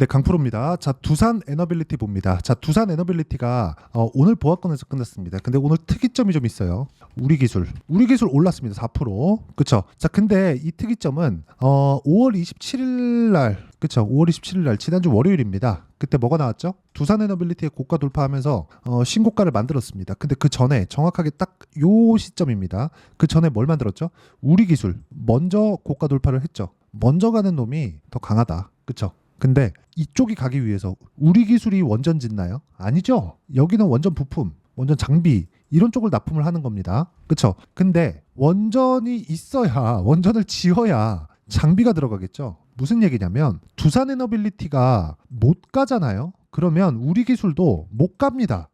네, 강프로입니다. 자, 두산 에너빌리티 봅니다. 자, 두산 에너빌리티가 오늘 보합권에서 끝났습니다. 근데 오늘 특이점이 좀 있어요. 우리 기술 올랐습니다. 4%. 그쵸? 자, 근데 이 특이점은 5월 27일 날, 그쵸? 5월 27일 날 지난주 월요일입니다. 그때 뭐가 나왔죠? 두산 에너빌리티의 고가 돌파하면서 신고가를 만들었습니다. 근데 그 전에 정확하게 딱 요 시점입니다. 그 전에 뭘 만들었죠? 우리 기술 먼저 고가 돌파를 했죠. 먼저 가는 놈이 더 강하다. 그쵸? 근데 이쪽이 가기 위해서 우리 기술이 원전 짓나요? 아니죠. 여기는 원전 부품, 원전 장비 이런 쪽을 납품을 하는 겁니다. 그쵸? 근데 원전이 있어야 원전을 지어야 장비가 들어가겠죠. 무슨 얘기냐면 두산 에너빌리티가 못 가잖아요. 그러면 우리 기술도 못 갑니다.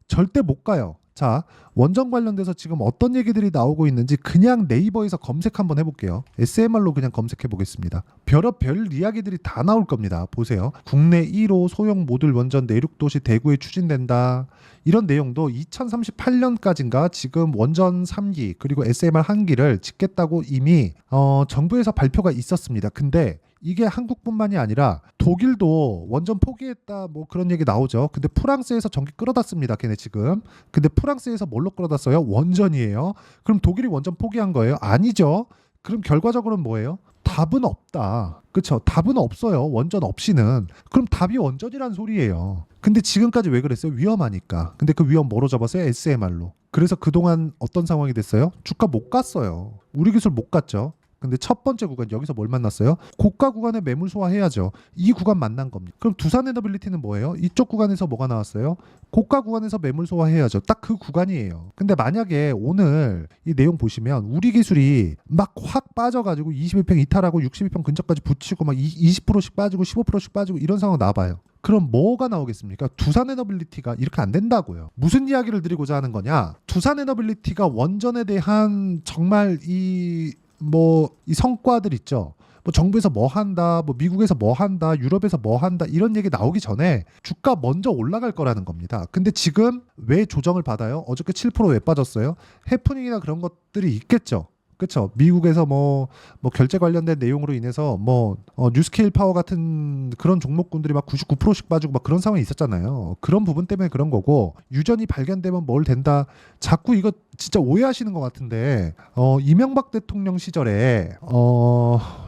절대 못 가요. 자, 원전 관련돼서 지금 어떤 얘기들이 나오고 있는지 그냥 네이버에서 검색 한번 해볼게요. SMR로 그냥 검색해 보겠습니다. 별의별 이야기들이 다 나올 겁니다. 보세요. 국내 1호 소형 모듈 원전 내륙도시 대구에 추진된다. 이런 내용도 2038년까지인가 지금 원전 3기 그리고 SMR 1기를 짓겠다고 이미 정부에서 발표가 있었습니다. 근데 이게 한국뿐만이 아니라 독일도 원전 포기했다 뭐 그런 얘기 나오죠. 근데 프랑스에서 전기 끌어다 씁니다. 걔네 지금. 근데 프랑스에서 뭘로 끌어다 써요? 원전이에요. 그럼 독일이 원전 포기한 거예요? 아니죠. 그럼 결과적으로는 뭐예요? 답은 없다. 그쵸? 답은 없어요. 원전 없이는. 그럼 답이 원전이란 소리예요. 근데 지금까지 왜 그랬어요? 위험하니까. 근데 그 위험 뭐로 잡았어요? SMR로. 그래서 그동안 어떤 상황이 됐어요? 주가 못 갔어요. 우리 기술 못 갔죠. 근데 첫 번째 구간 여기서 뭘 만났어요? 고가 구간에 매물 소화해야죠. 이 구간 만난 겁니다. 그럼 두산 에너빌리티는 뭐예요? 이쪽 구간에서 뭐가 나왔어요? 고가 구간에서 매물 소화해야죠. 딱 그 구간이에요. 근데 만약에 오늘 이 내용 보시면 우리 기술이 막 확 빠져가지고 21평 이탈하고 62평 근처까지 붙이고 막 20%씩 빠지고 15%씩 빠지고 이런 상황 나와봐요. 그럼 뭐가 나오겠습니까? 두산 에너빌리티가 이렇게 안 된다고요. 무슨 이야기를 드리고자 하는 거냐? 두산 에너빌리티가 원전에 대한 정말 이 성과들 있죠. 뭐 정부에서 뭐 한다, 뭐 미국에서 뭐 한다, 유럽에서 뭐 한다 이런 얘기 나오기 전에 주가 먼저 올라갈 거라는 겁니다. 근데 지금 왜 조정을 받아요? 어저께 7%왜 빠졌어요? 해프닝이나 그런 것들이 있겠죠. 그렇죠. 미국에서 뭐 결제 관련된 내용으로 인해서 뉴스케일 파워 같은 그런 종목군들이 막 99%씩 빠지고 막 그런 상황이 있었잖아요. 그런 부분 때문에 그런 거고 유전이 발견되면 뭘 된다. 자꾸 이거 진짜 오해하시는 것 같은데 이명박 대통령 시절에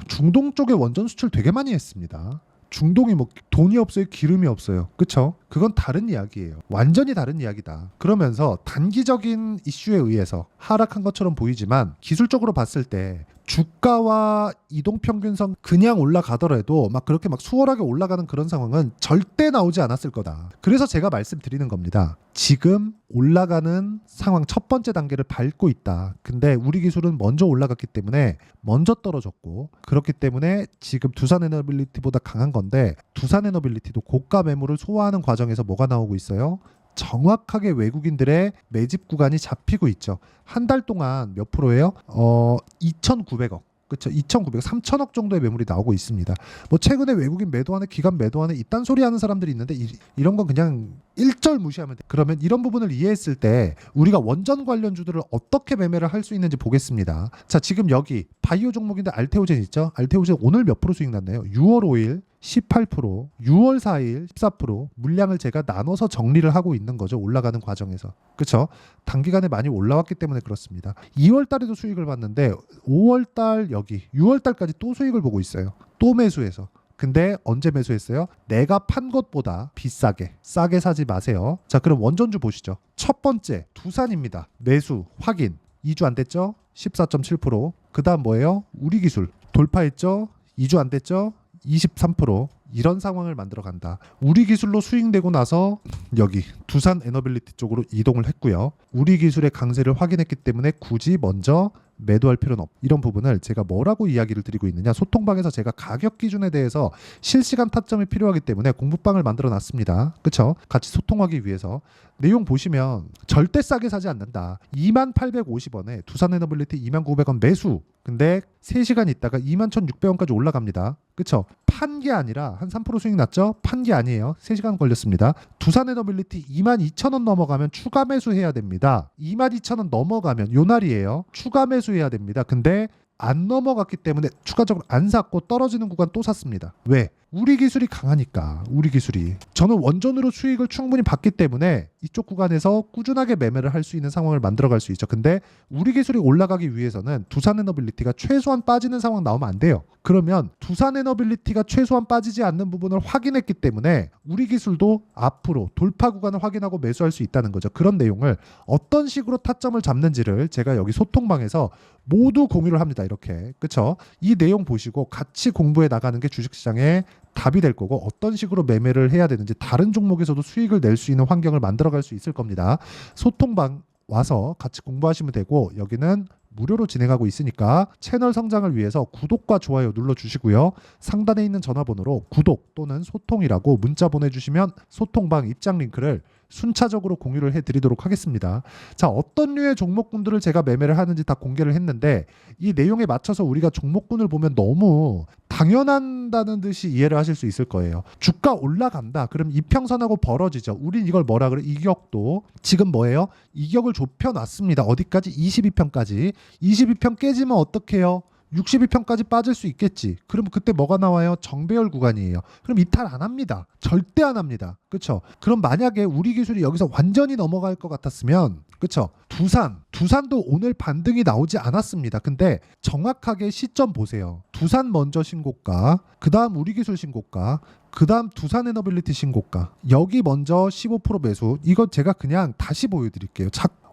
중동 쪽에 원전 수출 되게 많이 했습니다. 중동이 뭐 돈이 없어요, 기름이 없어요. 그쵸? 그건 다른 이야기예요. 완전히 다른 이야기다. 그러면서 단기적인 이슈에 의해서 하락한 것처럼 보이지만 기술적으로 봤을 때 주가와 이동평균선 그냥 올라가더라도 막 그렇게 막 수월하게 올라가는 그런 상황은 절대 나오지 않았을 거다. 그래서 제가 말씀드리는 겁니다. 지금 올라가는 상황 첫 번째 단계를 밟고 있다. 근데 우리 기술은 먼저 올라갔기 때문에 먼저 떨어졌고 그렇기 때문에 지금 두산 에너빌리티보다 강한 건데 두산 에너빌리티도 고가 매물을 소화하는 과정에서 뭐가 나오고 있어요? 정확하게 외국인들의 매집 구간이 잡히고 있죠. 한 달 동안 몇 프로예요? 2,900억. 그렇죠. 2,900억, 3,000억 정도의 매물이 나오고 있습니다. 뭐 최근에 외국인 매도하는 기관 매도하는 이딴 소리 하는 사람들이 있는데 이런 건 그냥 일절 무시하면 돼. 그러면 이런 부분을 이해했을 때 우리가 원전 관련주들을 어떻게 매매를 할 수 있는지 보겠습니다. 자, 지금 여기 바이오 종목인데 알테오젠 있죠? 알테오젠 오늘 몇 프로 수익 났나요? 6월 5일 18%, 6월 4일 14%, 물량을 제가 나눠서 정리를 하고 있는 거죠. 올라가는 과정에서. 그렇죠? 단기간에 많이 올라왔기 때문에 그렇습니다. 2월 달에도 수익을 봤는데 5월 달 여기 6월 달까지 또 수익을 보고 있어요. 또 매수해서. 근데 언제 매수했어요? 내가 판 것보다 비싸게. 싸게 사지 마세요. 자, 그럼 원전주 보시죠. 첫 번째, 두산입니다. 매수 확인. 2주 안 됐죠? 14.7%. 그 다음 뭐예요? 우리 기술. 돌파했죠? 2주 안 됐죠? 23%. 이런 상황을 만들어 간다. 우리 기술로 수익내고 나서 여기 두산 에너빌리티 쪽으로 이동을 했고요. 우리 기술의 강세를 확인했기 때문에 굳이 먼저 매도할 필요는 없. 이런 부분을 제가 뭐라고 이야기를 드리고 있느냐. 소통방에서 제가 가격 기준에 대해서 실시간 타점이 필요하기 때문에 공부방을 만들어 놨습니다. 그쵸? 같이 소통하기 위해서. 내용 보시면 절대 싸게 사지 않는다. 2850원에 두산 에너빌리티 2900원 매수. 근데 3시간 있다가 21,600원까지 올라갑니다. 그쵸? 판 게 아니라 한 3% 수익 났죠? 판 게 아니에요. 3시간 걸렸습니다. 두산 에너빌리티 22,000원 넘어가면 추가 매수해야 됩니다. 22,000원 넘어가면 요 날이에요. 추가 매수해야 됩니다. 근데 안 넘어갔기 때문에 추가적으로 안 샀고 떨어지는 구간 또 샀습니다. 왜? 우리 기술이 강하니까. 우리 기술이. 저는 원전으로 수익을 충분히 받기 때문에 이쪽 구간에서 꾸준하게 매매를 할 수 있는 상황을 만들어갈 수 있죠. 근데 우리 기술이 올라가기 위해서는 두산에너빌리티가 최소한 빠지는 상황 나오면 안 돼요. 그러면 두산에너빌리티가 최소한 빠지지 않는 부분을 확인했기 때문에 우리 기술도 앞으로 돌파 구간을 확인하고 매수할 수 있다는 거죠. 그런 내용을 어떤 식으로 타점을 잡는지를 제가 여기 소통방에서 모두 공유를 합니다. 이렇게. 그쵸? 이 내용 보시고 같이 공부해 나가는 게 주식시장의 답이 될 거고, 어떤 식으로 매매를 해야 되는지 다른 종목에서도 수익을 낼 수 있는 환경을 만들어갈 수 있을 겁니다. 소통방 와서 같이 공부하시면 되고, 여기는 무료로 진행하고 있으니까 채널 성장을 위해서 구독과 좋아요 눌러주시고요. 상단에 있는 전화번호로 구독 또는 소통이라고 문자 보내주시면 소통방 입장 링크를 순차적으로 공유를 해드리도록 하겠습니다. 자, 어떤 류의 종목군들을 제가 매매를 하는지 다 공개를 했는데, 이 내용에 맞춰서 우리가 종목군을 보면 너무 당연한다는 듯이 이해를 하실 수 있을 거예요. 주가 올라간다. 그럼 이평선하고 벌어지죠. 우린 이걸 뭐라 그래? 이격도. 지금 뭐예요? 이격을 좁혀놨습니다. 어디까지? 22평까지. 22평 깨지면 어떡해요? 62평까지 빠질 수 있겠지. 그러면 그때 뭐가 나와요? 정배열 구간이에요. 그럼 이탈 안 합니다. 절대 안 합니다. 그쵸? 그럼 만약에 우리 기술이 여기서 완전히 넘어갈 것 같았으면, 그쵸? 두산도 오늘 반등이 나오지 않았습니다. 근데 정확하게 시점 보세요. 두산 먼저 신고가, 그 다음 우리 기술 신고가, 그 다음 두산에너빌리티 신고가. 여기 먼저 15% 매수. 이거 제가 그냥 다시 보여드릴게요.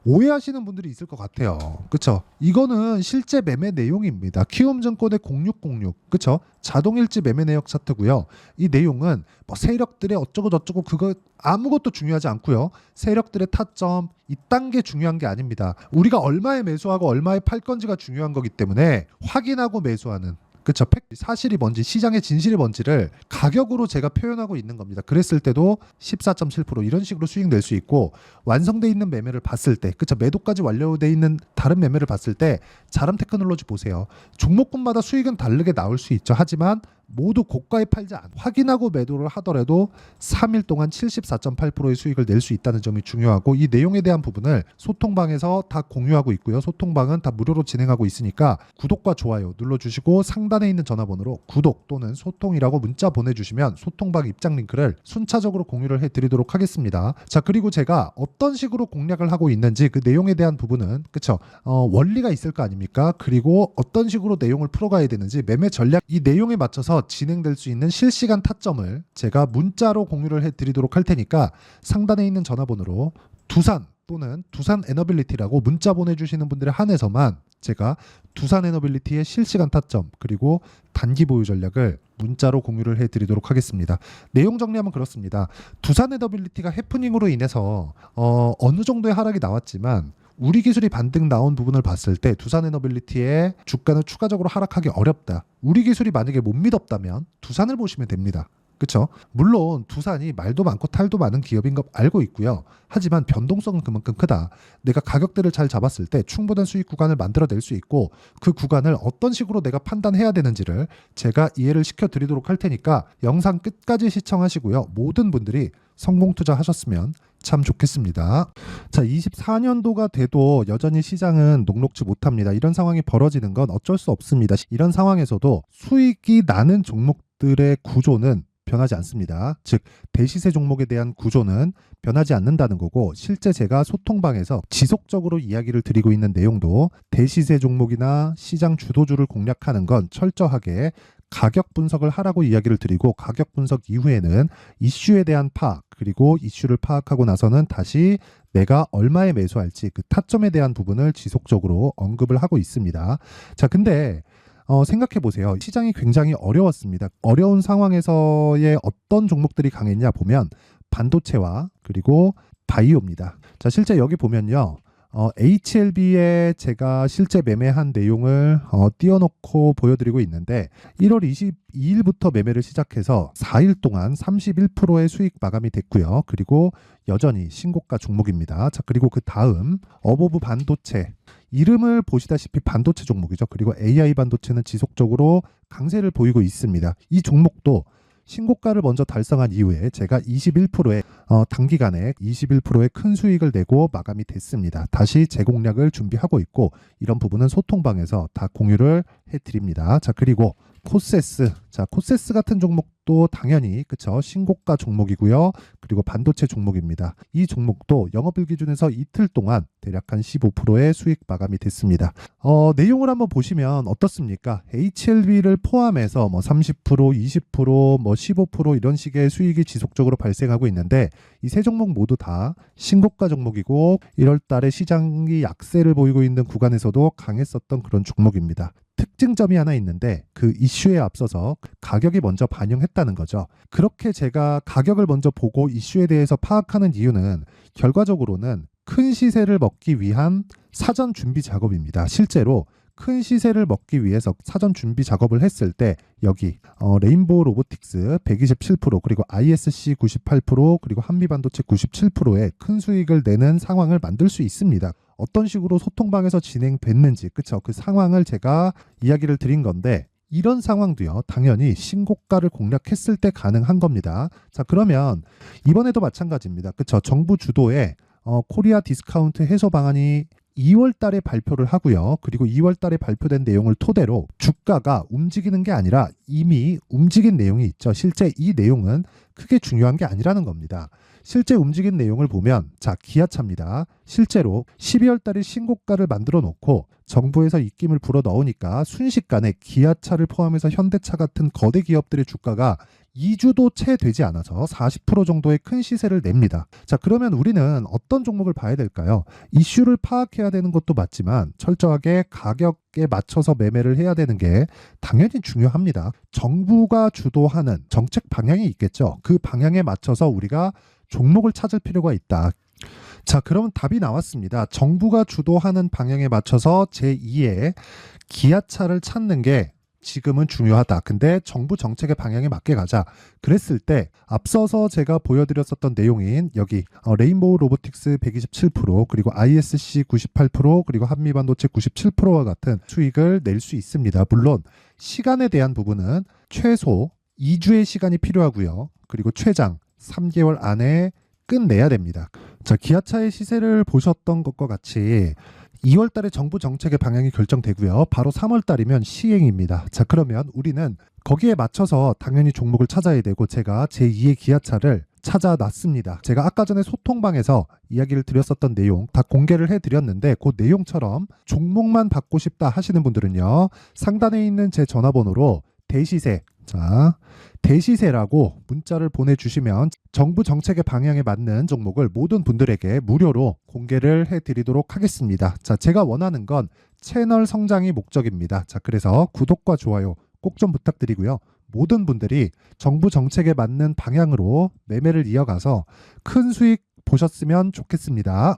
오해하시는 분들이 있을 것 같아요. 그쵸? 이거는 실제 매매 내용입니다. 키움증권의 0606. 그쵸? 자동일지 매매 내역 차트고요. 이 내용은 뭐 세력들의 어쩌고 저쩌고 그거 아무것도 중요하지 않고요. 세력들의 타점 이딴 게 중요한 게 아닙니다. 우리가 얼마에 매수하고 얼마에 팔 건지가 중요한 거기 때문에 확인하고 매수하는, 그쵸? 사실이 뭔지, 시장의 진실이 뭔지를 가격으로 제가 표현하고 있는 겁니다. 그랬을 때도 14.7% 이런 식으로 수익 낼 수 있고, 완성돼 있는 매매를 봤을 때, 그쵸? 매도까지 완료돼 있는 다른 매매를 봤을 때 자람 테크놀로지 보세요. 종목군마다 수익은 다르게 나올 수 있죠. 하지만 모두 고가에 팔지 않고 확인하고 매도를 하더라도 3일 동안 74.8%의 수익을 낼 수 있다는 점이 중요하고, 이 내용에 대한 부분을 소통방에서 다 공유하고 있고요. 소통방은 다 무료로 진행하고 있으니까 구독과 좋아요 눌러주시고 상단에 있는 전화번호로 구독 또는 소통이라고 문자 보내주시면 소통방 입장 링크를 순차적으로 공유를 해드리도록 하겠습니다. 자, 그리고 제가 어떤 식으로 공략을 하고 있는지 그 내용에 대한 부분은, 그쵸? 원리가 있을 거 아닙니까? 그리고 어떤 식으로 내용을 풀어가야 되는지 매매 전략, 이 내용에 맞춰서 진행될 수 있는 실시간 타점을 제가 문자로 공유를 해드리도록 할 테니까 상단에 있는 전화번호로 두산 또는 두산에너빌리티라고 문자 보내주시는 분들에 한해서만 제가 두산에너빌리티의 실시간 타점 그리고 단기 보유 전략을 문자로 공유를 해드리도록 하겠습니다. 내용 정리하면 그렇습니다. 두산에너빌리티가 해프닝으로 인해서 어느 정도의 하락이 나왔지만 우리 기술이 반등 나온 부분을 봤을 때 두산에너빌리티의 주가는 추가적으로 하락하기 어렵다. 우리 기술이 만약에 못 믿었다면 두산을 보시면 됩니다. 그쵸? 물론 두산이 말도 많고 탈도 많은 기업인 거 알고 있고요. 하지만 변동성은 그만큼 크다. 내가 가격대를 잘 잡았을 때 충분한 수익 구간을 만들어낼 수 있고, 그 구간을 어떤 식으로 내가 판단해야 되는지를 제가 이해를 시켜드리도록 할 테니까 영상 끝까지 시청하시고요. 모든 분들이 성공 투자하셨으면 참 좋겠습니다. 자, 24년도가 돼도 여전히 시장은 녹록지 못합니다. 이런 상황이 벌어지는 건 어쩔 수 없습니다. 이런 상황에서도 수익이 나는 종목들의 구조는 변하지 않습니다. 즉 대시세 종목에 대한 구조는 변하지 않는다는 거고, 실제 제가 소통방에서 지속적으로 이야기를 드리고 있는 내용도 대시세 종목이나 시장 주도주를 공략하는 건 철저하게 가격 분석을 하라고 이야기를 드리고, 가격 분석 이후에는 이슈에 대한 파악, 그리고 이슈를 파악하고 나서는 다시 내가 얼마에 매수할지 그 타점에 대한 부분을 지속적으로 언급을 하고 있습니다. 자, 근데 생각해 보세요. 시장이 굉장히 어려웠습니다. 어려운 상황에서의 어떤 종목들이 강했냐 보면 반도체와 그리고 바이오입니다. 자, 실제 여기 보면요. HLB에 제가 실제 매매한 내용을 띄워놓고 보여드리고 있는데, 1월 22일부터 매매를 시작해서 4일 동안 31%의 수익 마감이 됐고요. 그리고 여전히 신고가 종목입니다. 자, 그리고 그 다음 어보브 반도체, 이름을 보시다시피 반도체 종목이죠. 그리고 AI 반도체는 지속적으로 강세를 보이고 있습니다. 이 종목도 신고가를 먼저 달성한 이후에 제가 21%의 단기간에 21%의 큰 수익을 내고 마감이 됐습니다. 다시 재공략을 준비하고 있고 이런 부분은 소통방에서 다 공유를 해드립니다. 자, 그리고 코세스. 자, 코세스 같은 종목도 당연히 그쵸, 신고가 종목이고요. 그리고 반도체 종목입니다. 이 종목도 영업일 기준에서 이틀 동안 대략 한 15%의 수익 마감이 됐습니다. 내용을 한번 보시면 어떻습니까? HLB를 포함해서 뭐 30%, 20%, 뭐 15% 이런 식의 수익이 지속적으로 발생하고 있는데 이 세 종목 모두 다 신고가 종목이고 1월 달에 시장이 약세를 보이고 있는 구간에서도 강했었던 그런 종목입니다. 특징점이 하나 있는데 그 이슈에 앞서서 가격이 먼저 반영했다는 거죠. 그렇게 제가 가격을 먼저 보고 이슈에 대해서 파악하는 이유는 결과적으로는 큰 시세를 먹기 위한 사전 준비 작업입니다. 실제로 큰 시세를 먹기 위해서 사전 준비 작업을 했을 때 여기 레인보우 로보틱스 127% 그리고 ISC 98% 그리고 한미반도체 97%의 큰 수익을 내는 상황을 만들 수 있습니다. 어떤 식으로 소통방에서 진행됐는지 그쵸, 그 상황을 제가 이야기를 드린 건데 이런 상황도요 당연히 신고가를 공략했을 때 가능한 겁니다. 자, 그러면 이번에도 마찬가지입니다. 그쵸, 정부 주도의 코리아 디스카운트 해소 방안이 2월 달에 발표를 하고요. 그리고 2월 달에 발표된 내용을 토대로 주가가 움직이는 게 아니라 이미 움직인 내용이 있죠. 실제 이 내용은 크게 중요한 게 아니라는 겁니다. 실제 움직인 내용을 보면 자, 기아차입니다. 실제로 12월 달에 신고가를 만들어 놓고 정부에서 입김을 불어 넣으니까 순식간에 기아차를 포함해서 현대차 같은 거대 기업들의 주가가 2주도 채 되지 않아서 40% 정도의 큰 시세를 냅니다. 자, 그러면 우리는 어떤 종목을 봐야 될까요? 이슈를 파악해야 되는 것도 맞지만 철저하게 가격에 맞춰서 매매를 해야 되는 게 당연히 중요합니다. 정부가 주도하는 정책 방향이 있겠죠. 그 방향에 맞춰서 우리가 종목을 찾을 필요가 있다. 자, 그럼 답이 나왔습니다. 정부가 주도하는 방향에 맞춰서 제2의 기아차를 찾는 게 지금은 중요하다. 근데 정부 정책의 방향에 맞게 가자. 그랬을 때 앞서서 제가 보여드렸었던 내용인 여기 레인보우 로보틱스 127% 그리고 ISC 98% 그리고 한미반도체 97%와 같은 수익을 낼 수 있습니다. 물론 시간에 대한 부분은 최소 2주의 시간이 필요하고요. 그리고 최장 3개월 안에 끝내야 됩니다. 자, 기아차의 시세를 보셨던 것과 같이 2월 달에 정부 정책의 방향이 결정되고요. 바로 3월 달이면 시행입니다. 자, 그러면 우리는 거기에 맞춰서 당연히 종목을 찾아야 되고 제가 제2의 기아차를 찾아놨습니다. 제가 아까 전에 소통방에서 이야기를 드렸었던 내용 다 공개를 해드렸는데 그 내용처럼 종목만 받고 싶다 하시는 분들은요. 상단에 있는 제 전화번호로 대시세, 자, 대시세라고 문자를 보내주시면 정부 정책의 방향에 맞는 종목을 모든 분들에게 무료로 공개를 해드리도록 하겠습니다. 자, 제가 원하는 건 채널 성장이 목적입니다. 자, 그래서 구독과 좋아요 꼭 좀 부탁드리고요. 모든 분들이 정부 정책에 맞는 방향으로 매매를 이어가서 큰 수익 보셨으면 좋겠습니다.